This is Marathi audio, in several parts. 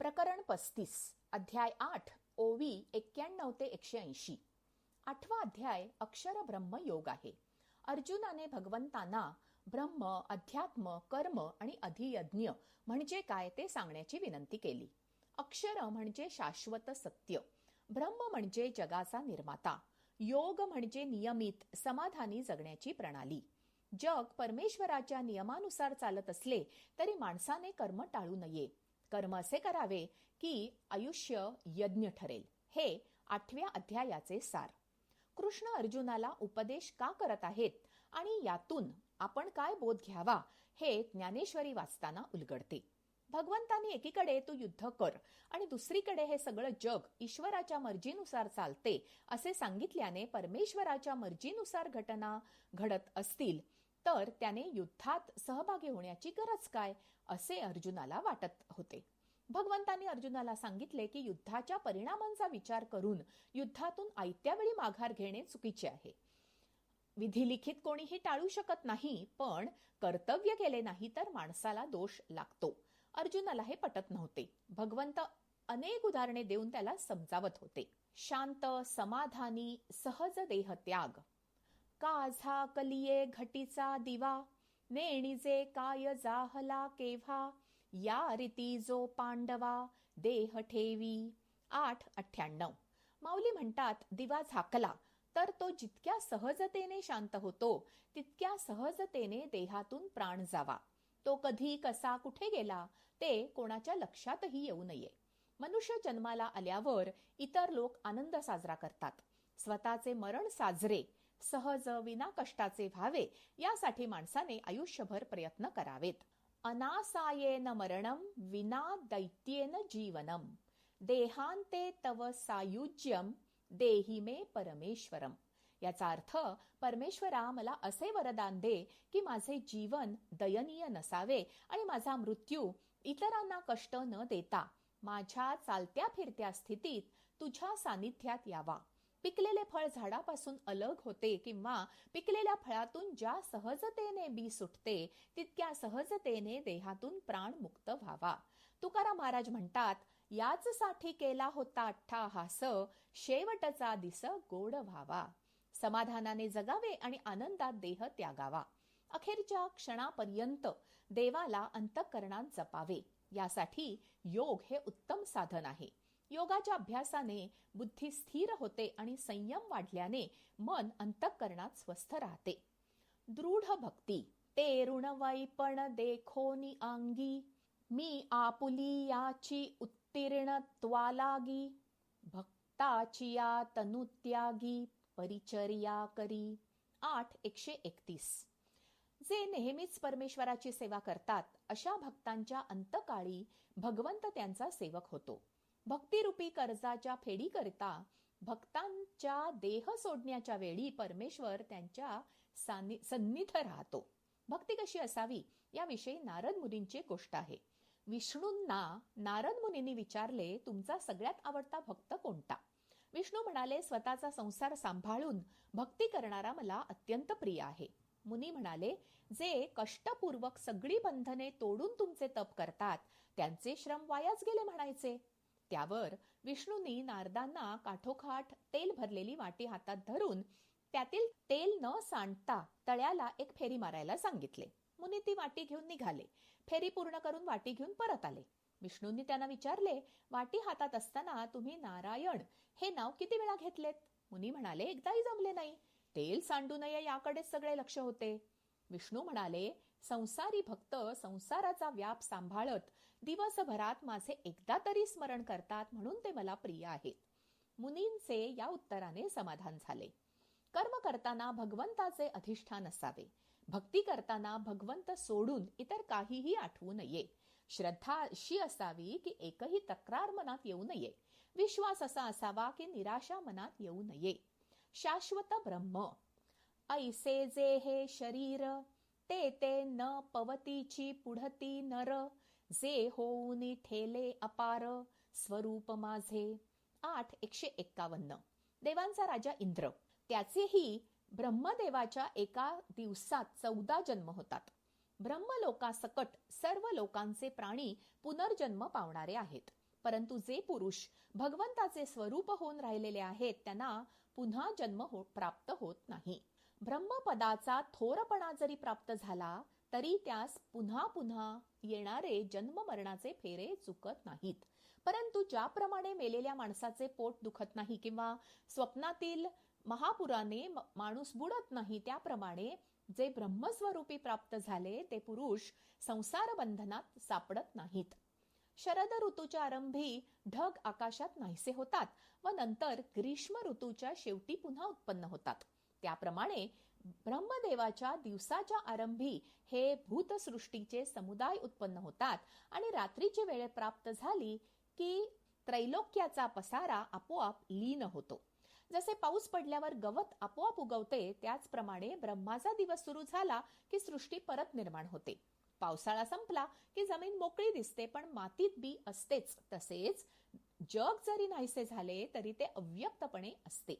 प्रकरण 35 अध्याय 8 ओवी 91 ते 180. 8वा अध्याय अक्षर ब्रह्म योग आहे. अर्जुनाने भगवंतांना ब्रह्म, अध्यात्म, कर्म आणि अधियज्ञ म्हणजे काय ते सांगण्याची विनंती केली. अक्षर म्हणजे शाश्वत सत्य, ब्रह्म म्हणजे जगाचा निर्माता, योग म्हणजे नियमित समाधानी जगण्याची प्रणाली. जग परमेश्वराच्या नियमानुसार चालत असले तरी माणसाने कर्म टाळू नये. कर्म असे करावे की आयुष्य यज्ञ ठरेल. हे 8व्या अध्यायाचे सार. कृष्ण अर्जुनाला उपदेश का करत आहेत आणि यातून आपण काय बोध घ्यावा हे ज्ञानेश्वरी वाचताना उलगडते. भगवंतांनी एकीकडे तू युद्ध कर आणि दुसरीकडे हे सगळं जग ईश्वराच्या मर्जीनुसार चालते असे सांगितल्याने परमेश्वराच्या मर्जीनुसार घटना घडत असतील तर त्याने युद्धात सहभागी होण्याची गरज काय असे अर्जुनाला वाटत होते. भगवंतांनी अर्जुनाला सांगितले की युद्धाच्या परिणामांचा विचार करून युद्धातून आयत्या वेळी माघार घेणे चुकीचे आहे. विधिलिखित कोणीही टाळू शकत नाही, पण कर्तव्य केले नाही तर माणसाला दोष लागतो. अर्जुनाला हे पटत नव्हते. भगवंत अनेक उदाहरणे देऊन त्याला समजावत होते. शांत, समाधानी, सहज देहत्याग. काझा कलिये घटीचा दिवा, नेणीजे काय जाहला केव्हा, या रीती जो पांडवा देह ठेवी. 8:98. माऊली म्हणतात, दिवा झाकला तर तो जितक्या सहजतेने शांत होतो तितक्या सहजतेने देहातून प्राण जावा. तो कधी कसा कुठे गेला ते कोणाच्या लक्षातही येऊ नये. मनुष्य जन्माला आल्यावर इतर लोक आनंद साजरा करतात. स्वतःचे मरण साजरे सहज विना कष्टाचे व्हावे यासाठी माणसाने आयुष्यभर प्रयत्न करावेत. अनासायेन मरणम विना दैत्येन जीवनम, देहांते तव सायुज्यम देहि मे परमेश्वरम. याचा अर्थ, परमेश्वरा मला असे वरदान दे की माझे जीवन दयनीय नसावे आणि माझा मृत्यू इतरांना कष्ट न देता माझ्या चालत्या फिरत्या स्थितीत तुझ्या सानिध्यात यावा. पिकलेले फळ झाडापासून अलग होते किंवा पिकलेल्या फळातून ज्या सहजतेने बी सुटते तितक्या सहजतेने देहातून प्राण मुक्त व्हावा. तुकाराम महाराज म्हणतात, याच साठी केला होता अट्टाहास, शेवटचा दिस गोड व्हावा. समाधानाने जगावे आणि आनंदात देह त्यागावा. अखेरच्या क्षणापर्यंत देवाला अंतःकरणात जपावे. यासाठी योग हे उत्तम साधन आहे. योगाच्या अभ्यासाने बुद्धी स्थिर होते आणि संयम वाढल्याने मन अंतःकरणात स्वस्थ राहते. दृढ भक्ती. ते ऋणवैपण देखोनी अंगी, मी आपुली याची उत्तीर्ण त्वालागी, भक्ताची या तनुत्यागी परिचर्या करी. 8:131. जे नेहमीच परमेश्वराची सेवा करतात अशा भक्तांच्या अंतकाळी भगवंत त्यांचा सेवक होतो. भक्तिरूपी कर्जाच्या फेडीकरिता भक्तांच्या देह सोडण्याच्या वेळी परमेश्वर त्यांच्या सन्निध राहतो. भक्ती कशी असावी याविषयी नारद मुनींची गोष्ट आहे. विष्णूंना नारद मुनींनी विचारले, तुमचा सगळ्यात आवडता भक्त कोणता? विष्णू म्हणाले, स्वतःचा संसार सांभाळून भक्ती करणारा मला अत्यंत प्रिय आहे. मुनी म्हणाले, जे कष्टपूर्वक सगळी बंधने तोडून तुमचे तप करतात त्यांचे श्रम वायाच गेले म्हणायचे. त्यावर विष्णूंनी नारदांना काठोकाठ तेल भरलेली वाटी हातात धरून त्यातील तेल न सांडता तळ्याला एक फेरी मारायला सांगितले. मुनी ती वाटी घेऊन निघाले. फेरी पूर्ण करून वाटी घेऊन परत आले. विष्णूंनी त्यांना विचारले, वाटी हातात असताना तुम्ही नारायण हे नाव किती वेळा घेतलेत? मुनी म्हणाले, एकदाही जमले नाही. तेल सांडू नये याकडेच सगळे लक्ष होते. विष्णू म्हणाले, संसारी भक्त संसाराचा व्याप सांभाळत दिवसभरात माझे एकदा तरी स्मरण करतात म्हणून ते मला प्रिय आहेत. मुनींचे या उत्तराने समाधान झाले. कर्म करताना भगवंताचे अधिष्ठान असावे. भक्ती करताना भगवंत सोडून इतर काहीही आठवू नये. श्रद्धा अशी असावी की एकही तक्रार मनात येऊ नये. विश्वास असा असावा की निराशा मनात येऊ नये. शाश्वत ब्रह्म. ऐसे जे हे शरीर, ते ते न पवतीची पुढती नर, जे होऊनी ठेले अपार स्वरूप माझे. 8:151. देवांचा राजा इंद्र, त्याचेही ब्रह्मदेवाच्या एका दिवसात 14 जन्म होतात. ब्रह्मलोकासकट सर्व लोकांचे प्राणी पुनर्जन्म पावणारे आहेत. परंतु जे पुरुष भगवंताचे स्वरूप होऊन राहिलेले आहेत त्यांना पुन्हा जन्म प्राप्त होत नाही. ब्रह्मपदाचा थोरपणा जरी प्राप्त झाला तरी त्यास पुन्हा पुन्हा येणारे जन्म मरणाचे फेरे चुकत नाहीत. परंतु ज्याप्रमाणे मेलेल्या माणसाचे पोट दुखत नाही किंवा स्वप्नातील महापुराने माणूस बुडत नाही, त्याप्रमाणे जे ब्रह्मस्वरूपी प्राप्त झाले ते पुरुष संसार बंधनात सापडत नाहीत. शरद ऋतूच्या आरंभी ढग आकाशात नाहीसे होतात व नंतर ग्रीष्म ऋतूच्या शेवटी पुन्हा उत्पन्न होतात. त्याप्रमाणे ब्रह्मदेवाच्या दिवसाच्या आरंभी हे भूतसृष्टीचे समुदाय उत्पन्न होतात आणि रात्रीची वेळ प्राप्त झाली की त्रैलोक्याचा पसारा आपोआप लीन होतो. जसे पाऊस पडल्यावर गवत आपोआप उगवते त्याचप्रमाणे ब्रह्माचा दिवस सुरू झाला की सृष्टी परत निर्माण होते. पावसाळा संपला की जमीन मोकळी दिसते पण मातीत बी असतेच. तसेच जग जरी नाहीसे झाले तरी ते अव्यक्तपणे असते.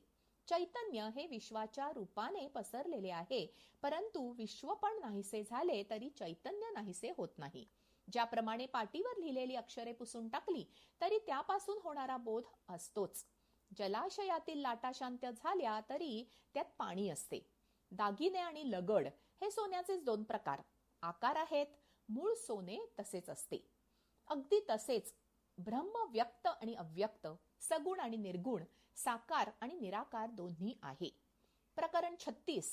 चैतन्य हे विश्वाच्या रूपाने पसरलेले आहे, परंतु विश्व पण नाहीसे झाले तरी चैतन्य नाहीसे होत नाही. ज्याप्रमाणे पाटीवर लिहिलेली अक्षरे पुसून टाकली तरी त्यापासून होणारा बोध असतोच. जलाशयातील लाटा शांत झाल्या तरी त्यात पाणी असते. दागिने आणि लगड हे सोन्याचेच दोन प्रकार. आकार आहेत, मूळ सोने तसेच असते. अगदी तसेच ब्रह्म व्यक्त आणि अव्यक्त, सगुण आणि निर्गुण, साकार आणि निराकार दोन्ही आहे. प्रकरण 36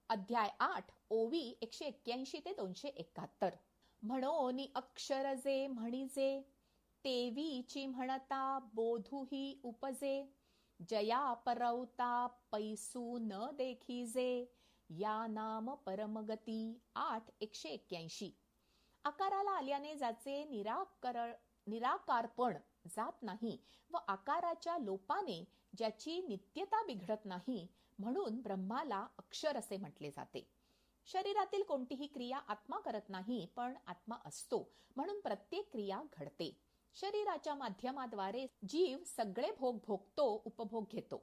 अध्याय 8 ओवी 181 ते 271. म्हणोनी अक्षर जे म्हणिजे तेवीची म्हणता बोधुही उपजे. जया परवता पैसू न देखिजे या नाम परमगती. 8:181. आकाराला आल्याने ज्याचे निराकारपण जात नाही व आकाराच्या लोपाने ज्याची नित्यता बिघडत नाही म्हणून ब्रह्माला अक्षर असे म्हटले जाते. शरीरातील कोणतीही क्रिया आत्मा करत नाही पण आत्मा असतो म्हणून प्रत्येक क्रिया घडते. शरीराच्या माध्यमाद्वारे जीव सगळे भोग भोगतो, उपभोग घेतो.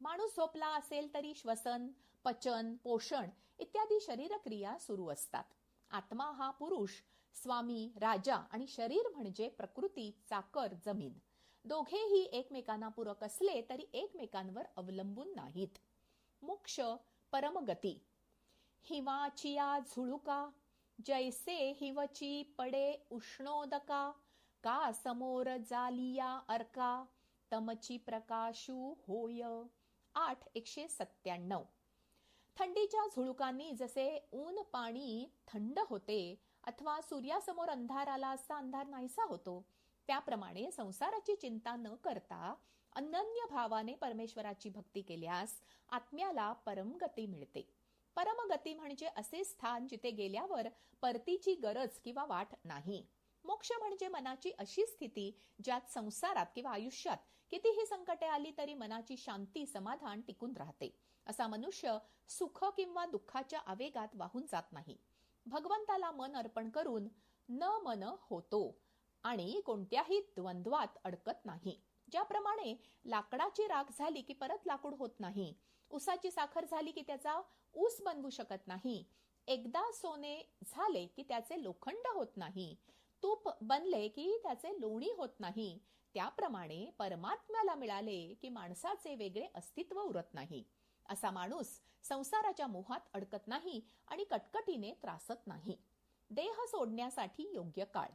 माणूस झोपला असेल तरी श्वसन, पचन, पोषण इत्यादी शरीर क्रिया सुरू असतात. आत्मा हा पुरुष, स्वामी, राजा आणि शरीर म्हणजे प्रकृती, चाकर, जमीन. दोघेही एकमेकांना पूरक असले तरी एकमेकांवर अवलंबून नाहीत. मोक्ष, परमगती. हिमाचिया झुळुका जैसे हिवची पडे उष्णोदका. का समोर जालिया अर्का तमची प्रकाशू होय. 8:197. थंडीच्या झुळुकांनी जसे ऊन पाणी थंड होते अथवा सूर्यासमोर अंधार आला असता अंधार नाहीसा होतो, त्याप्रमाणे संसाराची चिंता न करता अनन्य भावाने परमेश्वराची भक्ती केल्यास आत्म्याला परमगती मिळते. परमगती म्हणजे असे स्थान जिथे गेल्यावर परतीची गरज किंवा वाट नाही. मोक्ष म्हणजे मनाची अशी स्थिती ज्यात संसारात किंवा आयुष्यात कितीही संकटे आली तरी मनाची शांती, समाधान टिकून राहते. असा मनुष्य सुख किंवा दुःखाच्या आवेगात वाहून जात नाही. भगवंताला मन अर्पण करून न मन होतो आणि कोणत्याही द्वंद्वात अडकत नाही. ज्याप्रमाणे लाकडाची राख झाली की परत लाकूड होत नाही, ऊसाची साखर झाली की त्याचा ऊस बनवू शकत नाही, एकदा सोने झाले की त्याचे लोखंड होत नाही, तूप बनले की त्याचे लोणी होत नाही, त्याप्रमाणे परमात्म्याला मिळाले की माणसाचे वेगळे अस्तित्व उरत नाही. असा माणूस संसाराच्या मोहात अडकत नाही आणि कटकटीने त्रासत नाही. देह सोडण्यासाठी योग्य काळ.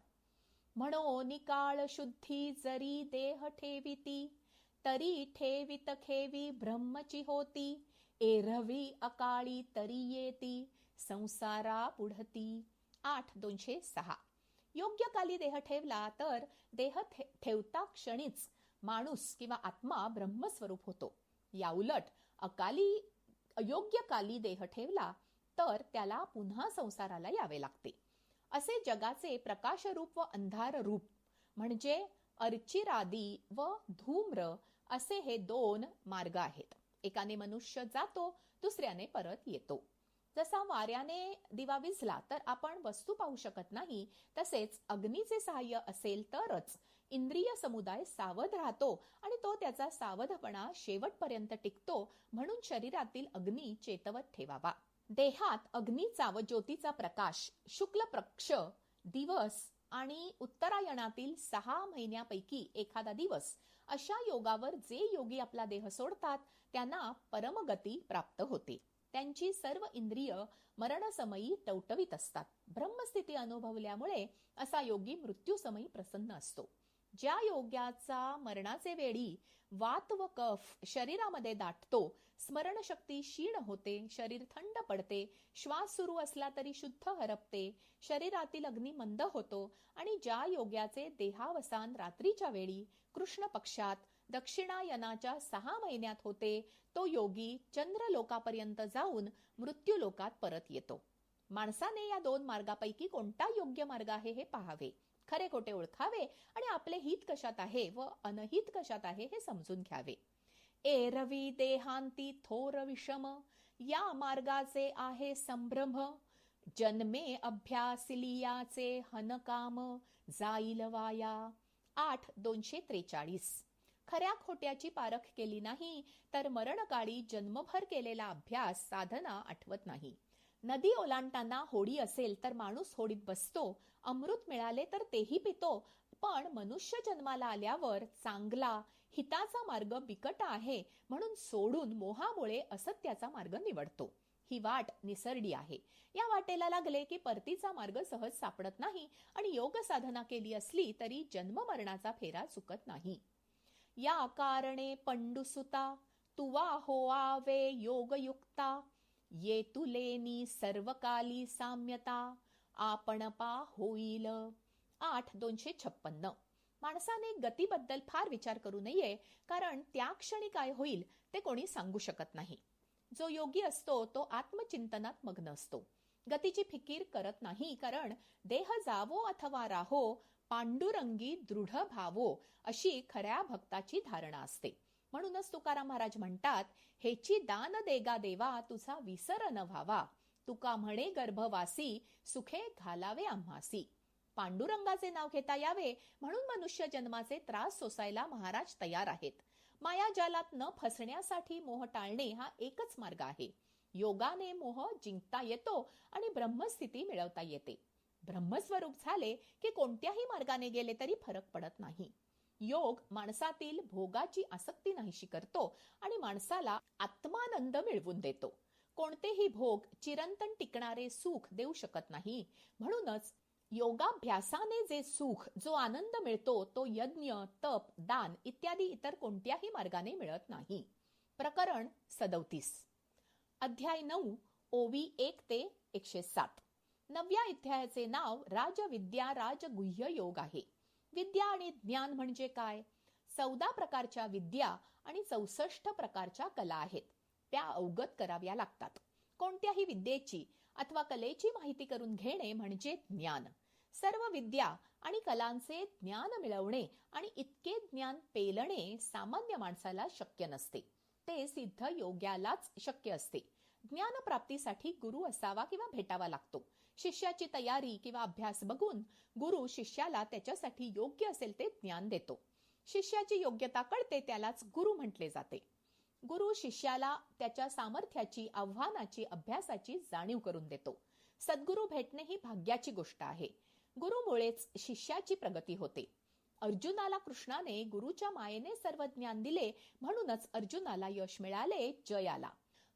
म्हणो निकाळ शुद्धी जरी देह ठेविती तरी ठेवित खेवी ब्रह्मची होती. एरवी अकाळी तरी येती संसारा पुढती. 8:206. योग्य काली देह ठेवला तर देह ठेवता क्षणीच माणूस किंवा आत्मा ब्रह्मस्वरूप होतो. या उलट अयोग्य काली देह ठेवला तर त्याला पुन्हा संसाराला यावे लागते. असे जगाचे प्रकाशरूप व अंधार रूप म्हणजे अर्चिरादी व धूम्र असे हे दोन मार्ग आहेत. एकाने मनुष्य जातो, दुसऱ्याने परत येतो. जसा वाऱ्याने दिवा विझला तर आपण वस्तू पाहू शकत नाही, तसेच अग्नीचे सहाय्य असेल तरच इंद्रिय समुदाय सावध राहतो आणि तो त्याचा सावधपणा शेवटपर्यंत टिकतो. म्हणून शरीरातील अग्नी चेतवत ठेवावा. देहात अग्नीचा व ज्योतीचा प्रकाश शुक्ल पक्ष दिवस आणि उत्तरायणातील 6 महिन्यापैकी एखादा दिवस अशा योगावर जे योगी आपला देह सोडतात त्यांना परमगती प्राप्त होते. त्यांची सर्व इंद्रिय मरणसमयी टवटवीत असतात. ब्रह्मस्थिती अनुभवल्यामुळे असा योगी मृत्यूसमयी प्रसन्न असतो. ज्या योग्याचा मरणाचे वेळी वात व कफ शरीरामध्ये दाटतो, स्मरणशक्ती क्षीण होते, शरीर थंड पडते, श्वास सुरू असला तरी शुद्ध हरपते, शरीरातील अग्नी मंद होतो आणि ज्या योग्याचे देहावसान रात्रीच्या वेळी कृष्ण पक्षात दक्षिणायनाच्या 6 महिन्यात होते, तो योगी चंद्रलोकापर्यंत जाऊन मृत्यूलोकात परत येतो. माणसाने या 2 मार्गापैकी कोणता योग्य मार्ग आहे हे पाहावे, खरे खोटे ओळखावे आणि आपले हित कशात आहे व अनहित कशात आहे हे समजून घ्यावे. एरवी देहांती थोर विषम, या मार्गाचे आहे संभ्रम. जन्मे अभ्यासिलियाचे हनकाम, जाईल वाया. 8:243. खऱ्या खोट्याची पारख केली नाही तर मरणकाळी जन्मभर केलेला अभ्यास साधना आठवत नाही. नदी ओलांडताना होडी असेल तर माणूस होडीत बसतो, अमृत मिळाले तर तेही पितो, पण मनुष्य जन्माला आल्यावर चांगला हिताचा मार्ग बिकट आहे म्हणून सोडून मोहामुळे असत्याचा मार्ग निवडतो. ही वाट निसरडी आहे. या वाटेला लागले की परतीचा मार्ग सहज सापडत नाही आणि योग साधना केली असली तरी जन्म मरणाचा फेरा चुकत नाही. या कारणे पंडुसुता, तुवा होआवे योगयुक्ता, ये तुलेनी सर्वकाली साम्यता, आपण पा होईल. 8:256. माणसाने गतीबद्दल फार विचार करू नये, कारण त्या क्षणी काय होईल ते कोणी सांगू शकत नाही. जो योगी असतो तो आत्मचिंतनात मग्न असतो, गतीची फिकीर करत नाही, कारण देह जावो अथवा राहो, पांडुरंगी दृढ भावो अशी खऱ्या भक्ताची धारणा असते. म्हणूनच तुकाराम महाराज म्हणतात, हेची दान देगा देवा, तुझा विसर न व्हावा. तुका म्हणे गर्भवासी, सुखे घालावे आम्हासी. पांडुरंगाचे नाव घेता यावे म्हणून मनुष्य जन्माचे त्रास सोसायला महाराज तयार आहेत. मायाजालात न फसण्यासाठी मोह टाळणे हा एकच मार्ग आहे. योगाने मोह जिंकता येतो आणि ब्रह्मस्थिती मिळवता येते. ब्रह्मस्वरूप झाले की कोणत्याही मार्गाने गेले तरी फरक पडत नाही. योग माणसातील भोगाची आसक्ती नाहीशी करतो आणि माणसाला आत्मानंद मिळवून देतो. कोणतेही भोग चिरंतन टिकणारे सुख देऊ शकत नाही. म्हणूनच योगाभ्यासाने जे सुख, जो आनंद मिळतो तो यज्ञ, तप, दान इत्यादी इतर कोणत्याही मार्गाने मिळत नाही. प्रकरण 37. अध्याय 9, ओवी 1 ते 107. 9व्या अध्यायाचे नाव राजविद्या राजगुह्य योग आहे. विद्या आणि ज्ञान म्हणजे काय? 14 प्रकारच्या विद्या आणि 64 प्रकारच्या कला आहेत. त्या अवगत कराव्या लागतात. कोणत्याही विद्येची अथवा कलेची माहिती करून घेणे म्हणजे ज्ञान. सर्व विद्या आणि कलांचे ज्ञान मिळवणे आणि इतके ज्ञान पेलणे सामान्य माणसाला शक्य नसते. ते सिद्ध योग्यालाच शक्य असते. ज्ञानप्राप्तीसाठी गुरु असावा किंवा भेटावा लागतो. शिष्याची तयारी किंवा अभ्यास बघून गुरु शिष्याला त्याच्यासाठी योग्य असेल ते ज्ञान देतो. शिष्याची योग्यता कळते त्यालाच गुरु म्हटले जाते. गुरु शिष्याला त्याच्या सामर्थ्याची, आव्हानाची, अभ्यासाची जाणीव करून देतो. सद्गुरु भेटणे ही भाग्याची गोष्ट आहे. गुरुमुळेच शिष्याची प्रगती होते. अर्जुनाला कृष्णाने गुरुच्या मायेने सर्व ज्ञान दिले, म्हणूनच अर्जुनाला यश मिळाले, जय आला.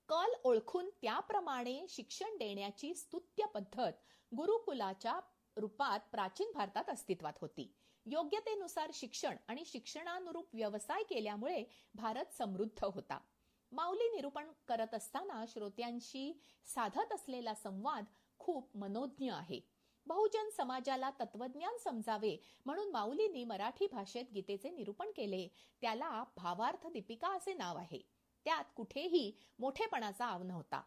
कल ओळखून त्याप्रमाणे शिक्षण देण्याची स्तुत्य पद्धत गुरुकुलाच्या रूपात प्राचीन भारतात अस्तित्वात होती. योग्यतेनुसार शिक्षण आणि शिक्षणानुरूप व्यवसाय केल्यामुळे भारत समृद्ध होता. माऊली निरूपण करत असताना श्रोत्यांशी साधत असलेला संवाद खूप मनोज्ञ आहे. बहुजन समाजाला तत्वज्ञान समजावे म्हणून माऊलींनी मराठी भाषेत गीतेचे निरूपण केले. त्याला भावार्थ दीपिका असे नाव आहे. त्यात कुठेही मोठेपणाचा आव नव्हता.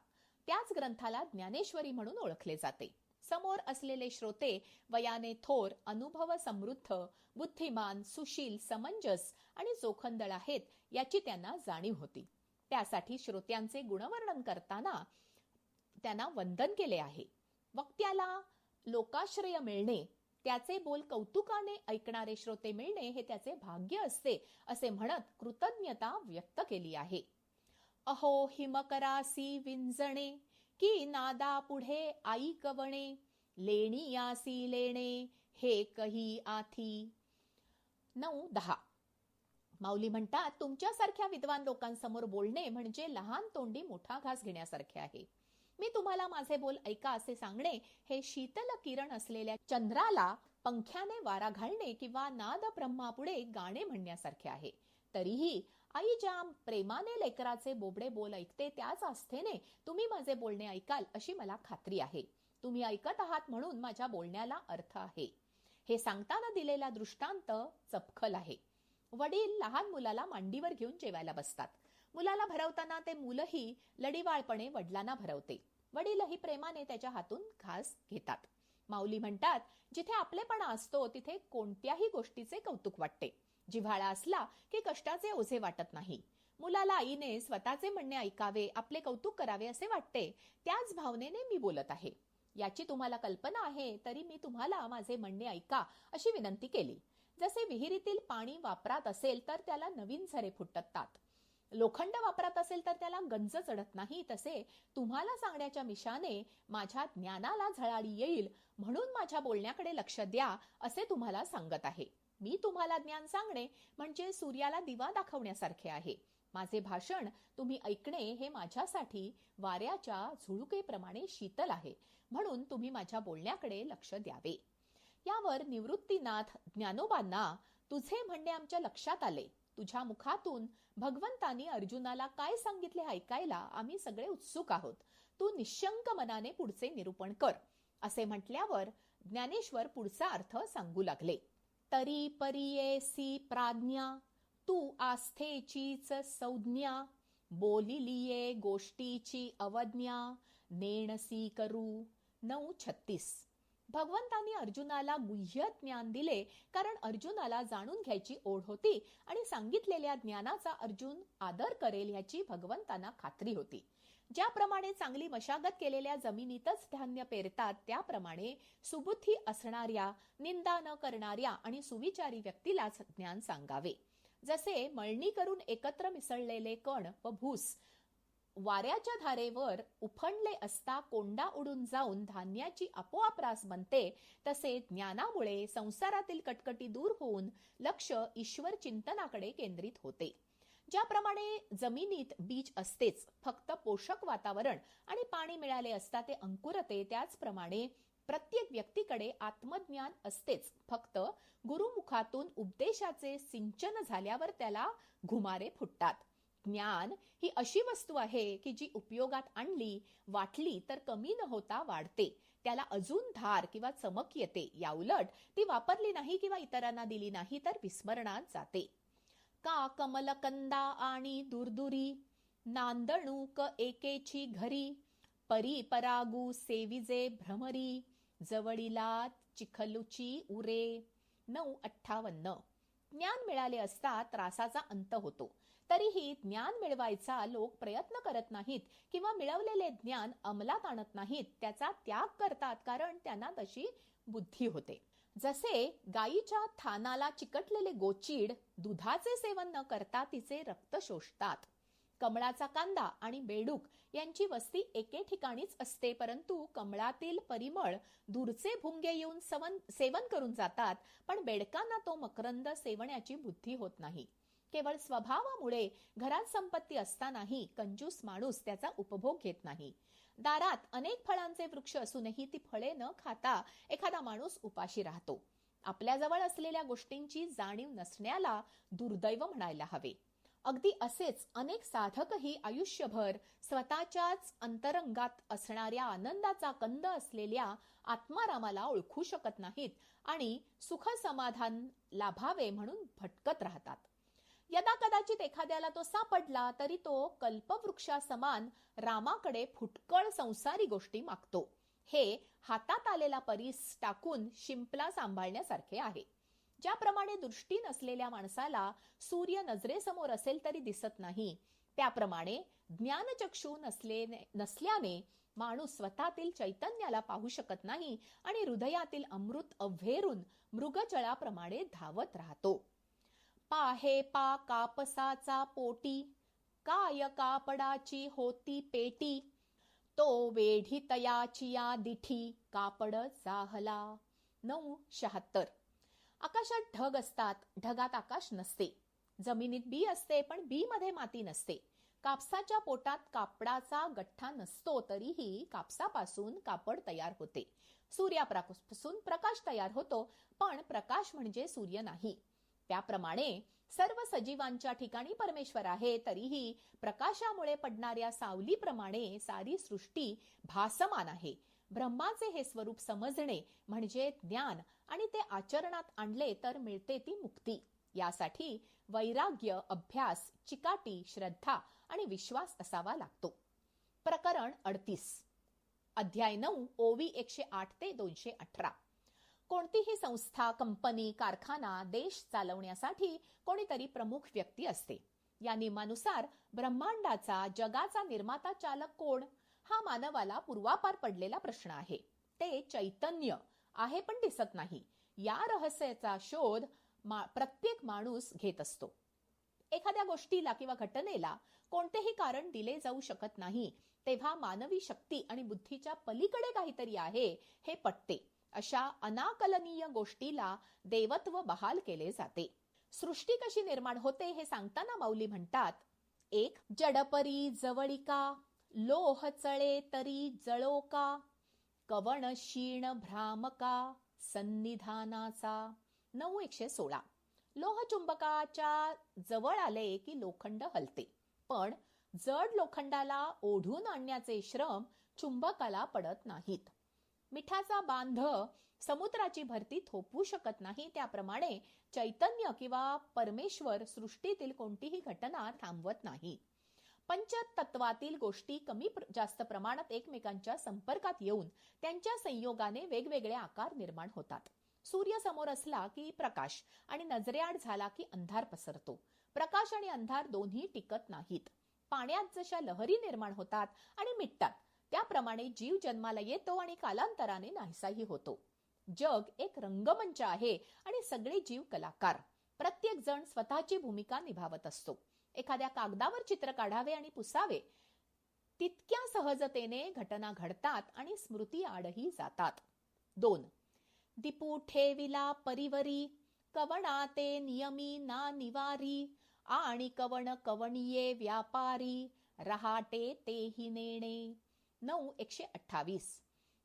त्याच ग्रंथाला ज्ञानेश्वरी म्हणून ओळखले जाते. समोर असलेले श्रोते वयाने थोर, अनुभव समृद्ध, बुद्धिमान, सुशील, समंजस आणि जोखंदळ आहेत याची त्यांना जाणीव होती. त्यासाठी श्रोत्यांचे गुणवर्णन करताना त्यांना वंदन केले आहे. वक्त्याला लोकाश्रय मिळणे, त्याचे बोल कौतुकाने ऐकणारे श्रोते मिळणे हे त्याचे भाग्य असते असे म्हणत कृतज्ञता व्यक्त केली आहे. अहो हिमकरासी विंजणे, की नादा पुढे आई कवणे, लेणी यासी लेणे, हे कही आथी. 9-10 माऊली म्हणतात, तुमच्यासारख्या विद्वान लोकांसमोर बोलणे म्हणजे लहान तोंडी मोठा घास घेण्यासारखे आहे. मी तुम्हाला माझे बोल ऐका असे सांगणे हे शीतल किरण असलेल्या चंद्राला पंख्याने वारा घालणे किंवा नाद ब्रह्मापुढे गाणे म्हणण्यासारखे आहे. तरीही आई ज्या प्रेमाने लेकराचे बोबडे बोल ऐकते त्याच आस्थेने तुम्ही माझे बोलणे ऐकाल अशी मला खात्री आहे. तुम्ही ऐकत आहात म्हणून माझ्या बोलण्याला अर्थ आहे. हे सांगताना दिलेला दृष्टांत चपखल आहे. वडील लहान मुलाला मांडीवर घेऊन जेवायला बसतात. मुलाला भरवताना ते मुलंही लढीवाळपणे वडिलांना भरवते. वडीलही प्रेमाने त्याच्या हातून घास घेतात. माऊली म्हणतात, जिथे आपलेपणा असतो तिथे कोणत्याही गोष्टीचे कौतुक वाटते. जिव्हाळा असला की कष्टाचे ओझे वाटत नाही. मुलाला आईने स्वतःचे म्हणणे ऐकावे, आपले कौतुक करावे असे वाटते. त्याच भावनेने मी बोलत आहे. याची तुम्हाला कल्पना आहे तरी मी तुम्हाला माझे म्हणणे ऐका अशी विनंती केली. जसे विहिरीतील पाणी वापरात असेल तर त्याला नवीन झरे फुटतात, लोखंड वापरात असेल तर त्याला गंज चढत नाही, तसे तुम्हाला सांगण्याच्या मिशाने माझ्या ज्ञानाला झळाळी येईल म्हणून माझ्या बोलण्याकडे लक्ष द्या असे तुम्हाला सांगत आहे. मी तुम्हाला ज्ञान सांगणे म्हणजे सूर्याला दिवा दाखवण्यासारखे आहे. माझे भाषण तुम्ही ऐकणे हे माझ्यासाठी वाऱ्याच्या झुळुकेप्रमाणे शीतल आहे, म्हणून तुम्ही माझ्या बोलण्याकडे लक्ष द्यावे. यावर निवृत्तीनाथ ज्ञानोबांना, तुझे म्हणणे आमच्या लक्षात आले. तुझ्या मुखातून भगवंतांनी अर्जुनाला काय सांगितले ऐकायला आम्ही सगळे उत्सुक आहोत. तू निशंक मनाने पुढचे निरूपण कर असे म्हटल्यावर ज्ञानेश्वर पुढचा अर्थ सांगू लागले. तरी परियेसी प्राज्ञा, तू आस्थेचीच संज्ञा, बोलिलिये गोष्टीची अवज्ञा, नेणसी करू. 9:36 भगवंतांनी अर्जुनाला गुह्य ज्ञान दिले कारण अर्जुनाला जाणून घ्यायची ओढ होती आणि सांगितलेल्या ज्ञानाचा अर्जुन आदर करेल याची भगवंतांना खात्री होती. ज्याप्रमाणे चांगली मशागत केलेल्या जमिनीतच धान्य पेरतात त्याप्रमाणे सुबुद्धी असणाऱ्या, निंदा न करणाऱ्या आणि सुविचारी व्यक्तीलाच ज्ञान सांगावे. जसे मळणी करून एकत्र मिसळलेले कण व भूस वाऱ्याच्या धारेवर उफणले असता कोंडा उडून जाऊन धान्याची आपोआप रास बनते, तसे ज्ञानामुळे संसारातील कटकटी दूर होऊन लक्ष ईश्वर चिंतनाकडे केंद्रित होते. ज्याप्रमाणे जमिनीत बीज असतेच, फक्त पोषक वातावरण आणि पाणी मिळाले असता ते अंकुरते, त्याचप्रमाणे प्रत्येक व्यक्तीकडे आत्मज्ञान असतेच, फक्त गुरुमुखातून उपदेशाचे सिंचन झाल्यावर त्याला घुमारे फुटतात. ज्ञान ही अशी वस्तू आहे की जी उपयोगात आणली, वाटली तर कमी न होता वाढते. त्याला अजून धार किंवा चमक येते. याउलट ती वापरली नाही किंवा इतरांना दिली नाही तर विस्मरणात जाते. का कमलकंदा आणि दुर्दुरी, नांदणूक एकेची घरी, परी परागू सेविजे भ्रमरी, जवळीला चिखलुची उरे. 9:58 ज्ञान मिळाले असता त्रासाचा अंत होतो. तरीही ज्ञान मिळवायचा लोक प्रयत्न करत नाहीत किंवा मिळवलेले ज्ञान अंमलात आणत नाहीत, त्याचा त्याग करतात कारण त्यांना तशी बुद्धी होते. जसे गायीच्या थानाला चिकटलेले गोचीड दुधाचे सेवन न करता तिचे रक्त शोषतात. कमळाचा कांदा आणि बेडूक यांची वस्ती एके ठिकाणीच असते, परंतु कमळातील परिमळ दूरचे भुंगे येऊन सेवन करून जातात, पण बेडकांना तो मकरंद सेवण्याची बुद्धी होत नाही. केवळ स्वभावामुळे घरात संपत्ती असतानाही कंजूस माणूस त्याचा उपभोग घेत नाही. दारात अनेक फळांचे वृक्ष असूनही ती फळे न खाता एखादा माणूस उपाशी राहतो. आपल्याजवळ असलेल्या गोष्टींची जाणीव नसण्याला दुर्दैव म्हणायला हवे. अगदी असेच अनेक साधकही आयुष्यभर स्वतःच्याच अंतरंगात असणाऱ्या आनंदाचा कंद असलेल्या आत्मारामाला ओळखू शकत नाहीत आणि सुख समाधान लाभावे म्हणून भटकत राहतात. यदा कदाचित एखाद्याला तो सापडला तरी तो कल्पवृक्षासमान रामाकडे फुटकळ संसारी गोष्टी मागतो. हे हातात आलेला परीस टाकून शिंपला सांभाळण्यासारखे आहे. ज्याप्रमाणे दृष्टी नसलेल्या माणसाला सूर्य नजरेसमोर असेल तरी दिसत नाही, त्याप्रमाणे ज्ञानचक्षु नसल्याने माणूस स्वतःतील चैतन्याला पाहू शकत नाही आणि हृदयातील अमृत अव्हेरून मृगजळाप्रमाणे धावत राहतो. पाहे पा कापसाचा पोटी, काय कापडाची होती पेटी, तो वेढी तयाची या दिठी, कापड जाहला. 9:76 आकाशात ढग असतात, ढगात आकाश नसते. जमिनीत बी असते, पण बी मध्ये माती नसते. कापसाच्या पोटात कापडाचा गठ्ठा नसतो, तरीही कापसापासून कापड तयार होते. सूर्यापासून प्रकाश तयार होतो, पण प्रकाश म्हणजे सूर्य नाही. त्याप्रमाणे सर्व सजीवांच्या ठिकाणी परमेश्वर आहे, तरीही प्रकाशामुळे पडणाऱ्या सावलीप्रमाणे सारी सृष्टी भासमान आहे. ब्रह्माचे हे स्वरूप समजणे म्हणजे ज्ञान, आणि ते आचरणात आणले तर मिळते ती मुक्ती. यासाठी वैराग्य, अभ्यास, चिकाटी, श्रद्धा आणि विश्वास असावा लागतो. प्रकरण 38, अध्याय 9, ओवी 108 ते 218. कोणतीही संस्था, कंपनी, कारखाना, देश चालवण्यासाठी कोणीतरी प्रमुख व्यक्ती असते. या नियमानुसार ब्रह्मांडाचा, जगाचा निर्माता चालक कोण, हा मानवाला पूर्वापार पडलेला प्रश्न आहे. ते चैतन्य आहे, पण दिसत नाही. या रहस्याचा शोध प्रत्येक माणूस घेत असतो. एखाद्या गोष्टीला किंवा घटनेला कोणतेही कारण दिले जाऊ शकत नाही, तेव्हा मानवी शक्ती आणि बुद्धीच्या पलीकडे काहीतरी आहे हे पटते. अशा अनाकलनीय गोष्टीला देवत्व बहाल केले जाते. सृष्टी कशी निर्माण होते हे सांगताना माऊली म्हणतात, 1. जडपरी जवळिका, लोह चळे तरी जळो का, कवण क्षीण भ्रामका सन्निधानाचा. 9:116 लोह चुंबकाच्या जवळ आले की लोखंड हलते, पण जड लोखंडाला ओढून आणण्याचे श्रम चुंबकाला पडत नाहीत. मिठाचा बांध समुद्राची भरती थोपवू शकत नाही, त्याप्रमाणे चैतन्य किंवा परमेश्वर सृष्टीतील कोणतीही घटना थांबवत नाही. पंचतत्वातील गोष्टी कमी जास्त प्रमाणात एकमेकांच्या संपर्कात येऊन त्यांच्या संयोगाने वेगवेगळे आकार निर्माण होतात. सूर्य समोर असला की प्रकाश, आणि नजरेआड झाला की अंधार पसरतो. प्रकाश आणि अंधार दोन्ही टिकत नाहीत. पाण्यात जशा लहरी निर्माण होतात आणि मिटतात, त्याप्रमाणे जीव जन्माला येतो आणि कालांतराने नाहीसाही होतो. जग एक रंगमंच आहे आणि सगळे जीव कलाकार. प्रत्येक जण स्वतःची भूमिका निभावत असतो. एखाद्या कागदावर चित्र काढावे आणि पुसावे तितक्या सहजतेने घटना घडतात आणि स्मृती आडही जातात. 2. दीपू ठेविला परिवरी, कवणाते नियमी ना निवारी, आणि कवण कवणीये व्यापारी, रहाटे तेही नेणे. 9:128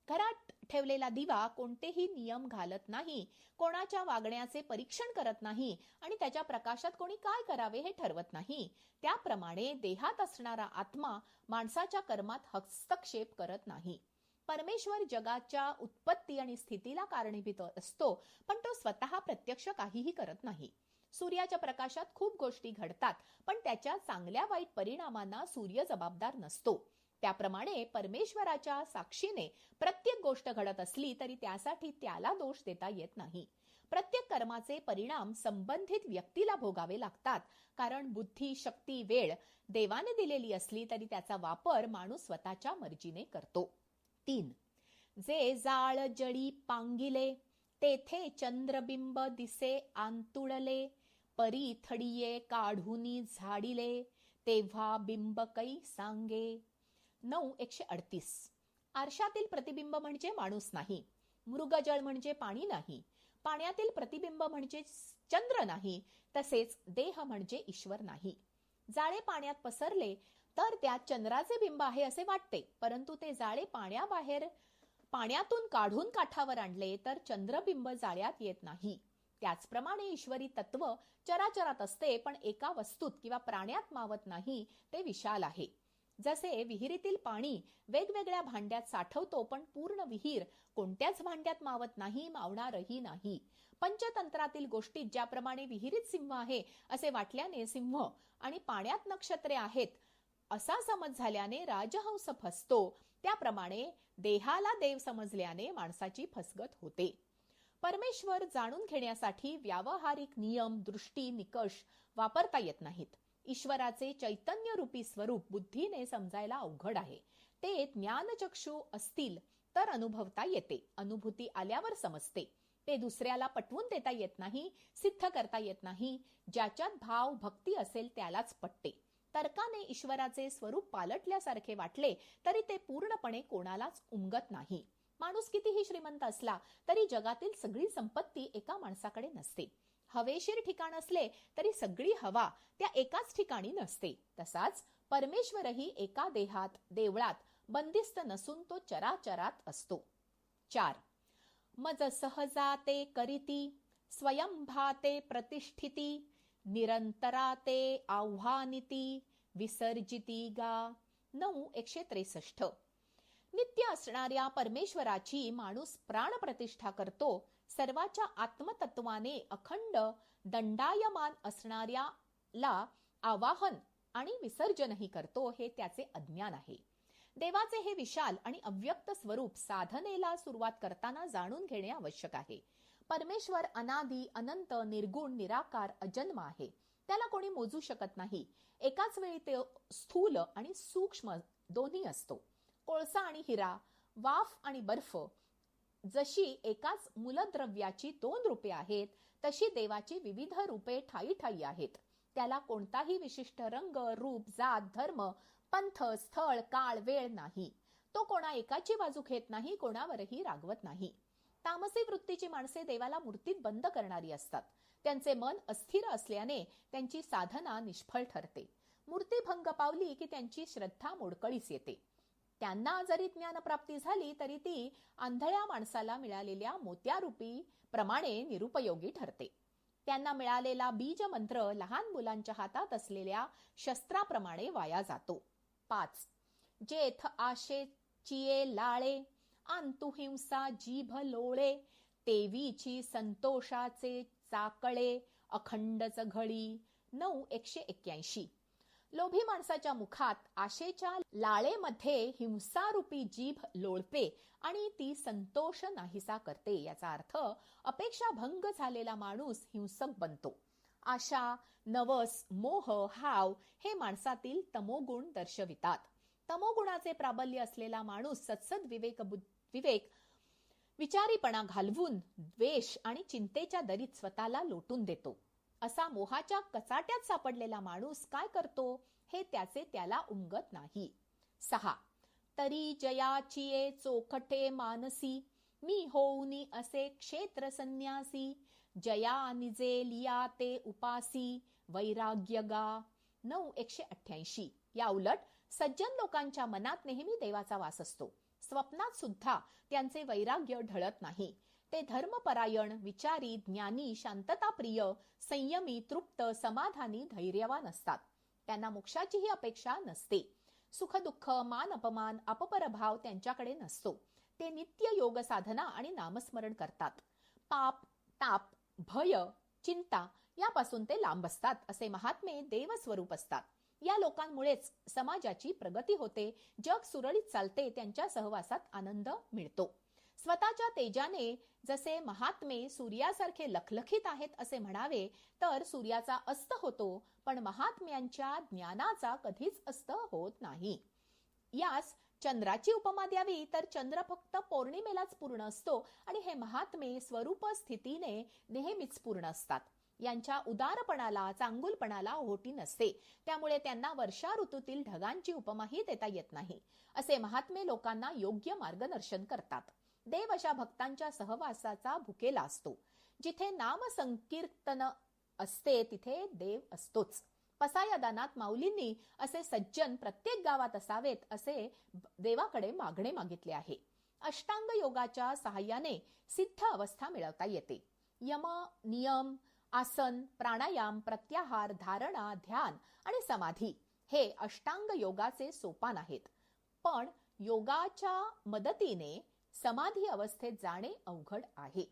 घरात ठेवलेला दिवा कोणतेही नियम घालत नाही, कोणाच्या वागण्याचे परीक्षण करत नाही, आणि त्याच्या प्रकाशात कोणी काय करावे हे ठरवत नाही. त्याप्रमाणे देहात असणारा आत्मा माणसाच्या कर्मात हस्तक्षेप करत नाही. परमेश्वर जगाच्या उत्पत्ती आणि स्थितीला कारणीभूत असतो, पण तो स्वतः प्रत्यक्ष काहीही करत नाही. सूर्याच्या प्रकाशात खूप गोष्टी घडतात, पण त्याच्या चांगल्या वाईट परिणामांना सूर्य जबाबदार नसतो. त्याप्रमाणे परमेश्वराच्या साक्षीने प्रत्येक गोष्ट घडत असली तरी त्यासाठी त्याला दोष देता येत नाही. प्रत्येक कर्माचे परिणाम संबंधित व्यक्तीला भोगावे लागतात, कारण बुद्धी, शक्ती, वेळ देवाने दिलेली असली तरी त्याचा वापर माणूस स्वतःच्या मर्जीने करतो. 3. जे जाळ जळी पांगिले, तेथे चंद्रबिंब दिसे आंतुळले, परी थडिये काढूनी झाडिले, तेव्हा बिंब कै सांगे. 9:138 आरशातील प्रतिबिंब म्हणजे माणूस नाही. मृगजळ म्हणजे पाणी नाही. पाण्यातील प्रतिबिंब म्हणजे चंद्र नाही. तसेच देह म्हणजे ईश्वर नाही. जाळे पाण्यात पसरले तर त्यात चंद्राचे बिंब आहे असे वाटते, परंतु ते जाळे पाण्यातून काढून काठावर आणले तर चंद्रबिंब जाळ्यात येत नाही. त्याचप्रमाणे ईश्वरी तत्व चराचरात असते, पण एका वस्तूत किंवा प्राण्यात मावत नाही. ते विशाल आहे. जसे विहिरीतील पाणी वेगवेगळ्या भांड्यात साठवतो, पण पूर्ण विहीर कोणत्याच भांड्यात मावत नाही, मावणारही नाही. पंचतंत्रातील गोष्टीत ज्याप्रमाणे विहिरीत सिंह आहे असे वाटल्याने सिंह आणि पाण्यात नक्षत्रे आहेत असा समज झाल्याने राजहंस फसतो, त्याप्रमाणे देहाला देव समजल्याने माणसाची फसगत होते. परमेश्वर जाणून घेण्यासाठी व्यावहारिक नियम, दृष्टी, निकष वापरता येत नाहीत. ईश्वराचे चैतन्य रूपी स्वरूप बुद्धीने समजायला अवघड आहे. ते ज्ञानचक्षु असतील तर अनुभवता येते. अनुभूती आल्यावर समजते. ते दुसऱ्याला पटवून देता येत नाही, सिद्ध करता येत नाही. ज्याच्यात भाव, भक्ती असेल त्यालाच पटते. तर्काने ईश्वराचे स्वरूप पालटल्यासारखे वाटले तरी ते पूर्णपणे कोणालाच उमगत नाही. माणूस कितीही श्रीमंत असला तरी जगातील सगळी संपत्ती एका माणसाकडे नसते. हवेशीर ठिकाण असले तरी सगळी हवा त्या एकाच ठिकाणी नसते. तसाच परमेश्वरही एका देहात देवळात बंदिस्त नसून तो चराचरात असतो. 4. मज सहजाते करीती स्वयंभाते प्रतिष्ठिती निरंतराते आव्हानिती विसर्जिती गा. 9. 163. नित्य असणाऱ्या परमेश्वराची माणूस प्राणप्रतिष्ठा करतो. सर्वाच्या आत्मतत्वाने अखंड दंडायमान असणाऱ्याला आवाहन आणि विसर्जनही करतो, हे त्याचे अज्ञान आहे. देवाचे हे विशाल आणि अव्यक्त स्वरूप साधनेला सुरुवात करताना जाणून घेणे आवश्यक आहे. परमेश्वर अनादी अनंत निर्गुण निराकार अजन्म आहे. त्याला कोणी मोजू शकत नाही. एकाच वेळी ते स्थूल आणि सूक्ष्म दोन्ही असतो. कोळसा आणि हिरा, वाफ आणि बर्फ जशी एकाच मूलद्रव्याची 2 रूपे आहेत, तशी देवाची विविध रूपे ठायी ठायी आहेत. त्याला कोणताही विशिष्ट रंग, रूप, जात, धर्म, पंथ, स्थळ, काळ, वेळ नाही. तो कोणा एकाची बाजू घेत नाही, कोणावरही रागवत नाही. तामसी वृत्तीची माणसे देवाला मूर्तीत बंद करणारी असतात. त्यांचे मन अस्थिर असल्याने त्यांची साधना निष्फळ ठरते. मूर्ती भंग पावली की त्यांची श्रद्धा मोडकळीस येते. त्यांना जरी ज्ञानप्राप्ती झाली तरी ती आंधळ्या माणसाला मिळालेल्या मोत्यारूपी प्रमाणे निरुपयोगी ठरते. त्यांना मिळालेला बीज मंत्र लहान मुलांच्या हातात असलेल्या शस्त्राप्रमाणे वाया जातो. 5. जेथ आशेचिये लाळे अंतु हिंसा जीभ लोळे तेवीची संतोषाचे चाकळे अखंडच घळी. 9. 181. लोभी माणसाच्या मुखात आशेच्या लाळेमध्ये हिंसारूपी जीभ लोळते आणि ती संतोष नाहीसा करते. याचा अर्थ अपेक्षा भंग झालेला माणूस हिंसक बनतो. आशा, नवस, मोह, हाव हे माणसातील तमोगुण दर्शवितात. तमोगुणाचे प्राबल्य असलेला माणूस सत्सद विवेक विचारीपणा घालवून द्वेष आणि चिंतेच्या दरीत स्वतःला लोटून देतो. असा मोहाच्या कचाट्यात सापडलेला माणूस काय करतो हे त्याचे त्याला उमगत नाही. 6. तरी जयाचिये चोखटे मानसी मी होऊनी असे क्षेत्र संन्यासी जया निजे लिया ते उपासी वैराग्य गा. 9. 188. या उलट सज्जन लोकांच्या मनात नेहमी देवाचा वास असतो. स्वप्नात सुद्धा त्यांचे वैराग्य ढळत नाही. ते धर्मपरायण, विचारी, ज्ञानी, शांतताप्रिय, संयमी, तृप्त, समाधानी, धैर्यवान असतात. त्यांना मोक्षाचीही अपेक्षा नसते. सुख दुःख, मान अपमान, अपपरभाव त्यांच्याकडे नसतो. ते नित्य योग साधना आणि नामस्मरण करतात. पाप, ताप, भय, चिंता यापासून ते लांब असतात. असे महात्मे देवस्वरूप असतात. या लोकांमुळेच समाजाची प्रगती होते, जग सुरळीत चालते, त्यांच्या सहवासात आनंद मिळतो. स्वतःच्या तेजाने जसे महात्मे सूर्यासारखे लखलखीत आहेत असे म्हणावे तर सूर्याचा अस्त होतो, पण महात्म्यांच्या ज्ञानाचा कधीच अस्त होत नाही. यास चंद्राची उपमा द्यावी तर चंद्र फक्त पौर्णिमेलाच पूर्ण असतो आणि हे महात्मे स्वरूप स्थितीने नेहमीच पूर्ण असतात. यांच्या उदारपणाला, चांगुलपणाला ओहोटी नसते. त्यामुळे त्यांना वर्षा ऋतूतील ढगांची उपमाही देता येत नाही. असे महात्मे लोकांना योग्य मार्गदर्शन करतात. देव अशा भक्तांच्या सहवासाचा भुकेला असतो. जिथे नाम संकीर्तन असते तिथे देव असतोच. पसायदानात माऊलींनी असे सज्जन प्रत्येक गावात असावेत असे देवाकडे मागणे मागितले आहे. अष्टांग योगाच्या सहाय्याने सिद्ध अवस्था मिळवता येते. यम, नियम, आसन, प्राणायाम, प्रत्याहार, धारणा, ध्यान आणि समाधी हे अष्टांग योगाचे सोपान आहेत. पण योगाच्या मदतीने समाधी अवस्थेत जाणे अवघड आहे.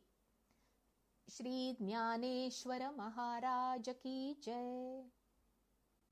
श्री ज्ञानेश्वर महाराज की जय.